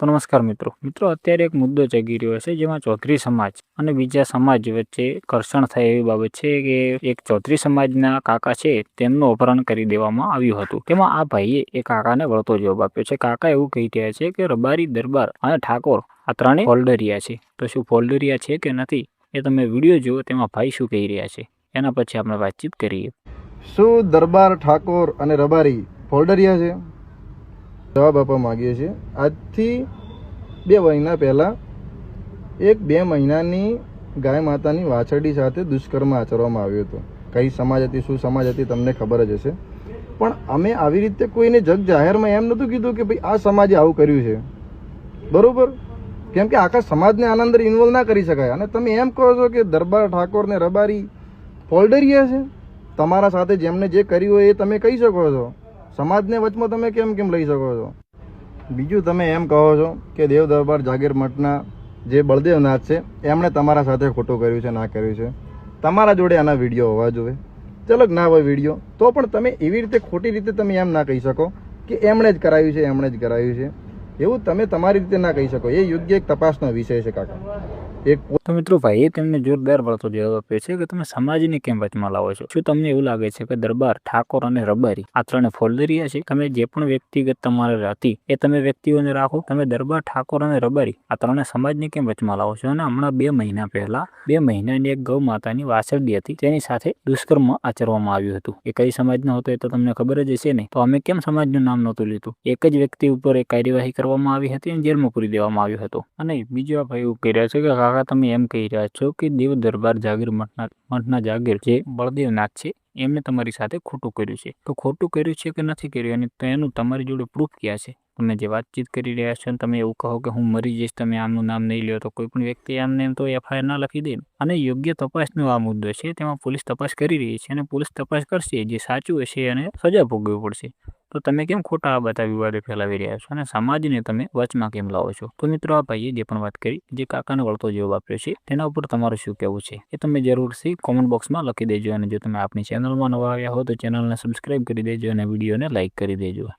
તો નમસ્કાર મિત્રો અત્યારે એક મુદ્દો જાગી રહ્યો છે જેમાં ચૌધરી સમાજ અને બીજા સમાજ વચ્ચે ઘર્ષણ થાય એવી બાબત છે કે એક ચૌધરી સમાજના કાકા છે તેમનું અપહરણ કરી દેવામાં આવ્યું હતું। તેમાં આ ભાઈએ એ કાકાને વળતો જવાબ આપ્યો છે। કાકા એવું કહી રહ્યા છે કે રબારી, દરબાર અને ઠાકોર આ ત્રણેય ફોલ્ડરિયા છે। તો શું ફોલ્ડરિયા છે કે નથી એ તમે વિડીયો જુઓ, તેમાં ભાઈ શું કહી રહ્યા છે એના પછી આપણે વાતચીત કરીએ। શું દરબાર, ઠાકોર અને રબારી ફોલ્ડરિયા છે? જવાબ આપવા માંગીએ છીએ। આજથી 2 મહિના પહેલાં એક 2 મહિનાની ગાય માતાની વાછરડી સાથે દુષ્કર્મ આચરવામાં આવ્યું હતું। કઈ સમાજ હતી, શું સમાજ હતી, તમને ખબર જ હશે। પણ અમે આવી રીતે કોઈને જગ જાહેરમાં એમ નહોતું કીધું કે ભાઈ આ સમાજે આવું કર્યું છે, બરોબર? કેમ કે આખા સમાજને આના અંદર ઇન્વોલ્વ ના કરી શકાય। અને તમે એમ કહો છો કે દરબાર, ઠાકોર ને રબારી ફોલ્ડરિયા છે? તમારા સાથે જેમને જે કર્યું હોય એ તમે કહી શકો છો, સમાજને વચમાં તમે કેમ લઈ શકો છો? બીજું તમે એમ કહો છો કે દેવ દરબાર જાગીર મઠના જે બળદેવનાથ છે એમણે તમારા સાથે ખોટું કર્યું છે, ના કર્યું છે। તમારા જોડે આના વિડીયો હોવા જોઈએ। ચલો ના હોય વિડીયો તો પણ તમે એવી રીતે ખોટી રીતે તમે એમ ના કહી શકો કે એમણે જ કરાવ્યું છે, એમણે જ કરાવ્યું છે। એવું તમે તમારી રીતે ના કહી શકો। એ યોગ્ય એક તપાસનો વિષય છે કાકા। તો મિત્રો ભાઈએ તેમને જોરદાર વળતો જવાબ આપ્યો છે કે તમે સમાજને કેમ વચમાં લાવો છો? શું તમને એવું લાગે છે કે દરબાર, ઠાકોર અને રબારી આ ત્રણે ફોલ્ડરિયા છે? તમે જે પણ વ્યક્તિગત તમારે હતી એ તમે વ્યક્તિઓને રાખો, તમે દરબાર, ઠાકોર અને રબારી આ ત્રણે સમાજને કેમ વચમાં લાવો છો? અને હમણાં 2 મહિના પહેલા 2 મહિનાની એક ગૌ માતાની વાછરડી હતી, તેની સાથે દુષ્કર્મ આચરવામાં આવ્યું હતું। એ કઈ સમાજનો હતો એ તો તમને ખબર જ હશે ને? તો અમે કેમ સમાજનું નામ નહોતું લીધું? એક જ વ્યક્તિ ઉપર એક કાર્યવાહી કરવામાં આવી હતી અને જેલમાં પૂરી દેવામાં આવ્યો હતો। અને બીજો આ ભાઈ એવું કહી રહ્યા છે કે કાકા તમે એમ કહી રહ્યા છો કે દેવ દરબાર જાગીર મઠના જાગીર જે બળદેવનાથ છે એમને તમારી સાથે ખોટું કર્યું છે। તો ખોટું કર્યું છે કે નથી કર્યું અને તેનું તમારી જોડે પ્રૂફ ક્યાં છે? તમે જે વાતચીત કરી રહ્યા છો તમે એવું કહો કે હું મરી જઈશ, તમે આમનું નામ નહીં લ્યો, તો કોઈ પણ વ્યક્તિ આમને એમ તો FIR ના લખી દે। અને યોગ્ય તપાસનો આ મુદ્દો છે, તેમાં પોલીસ તપાસ કરી રહી છે અને પોલીસ તપાસ કરશે, જે સાચું હશે અને સજા ભોગવવી પડશે। તો તમે કેમ ખોટા આ બધા વિવાદો ફેલાવી રહ્યા છો અને સમાજને તમે વચમાં કેમ લાવો છો? તો મિત્રો આ ભાઈએ જે પણ વાત કરી, જે કાકાને વળતો જવાબ આપ્યો છે, તેના ઉપર તમારું શું કહેવું છે એ તમે જરૂરથી કોમેન્ટ બોક્સમાં લખી દેજો। અને જો તમે આપણી ચેનલમાં નવા આવ્યા હો તો ચેનલને સબસ્ક્રાઇબ કરી દેજો અને વિડીયોને લાઇક કરી દેજો।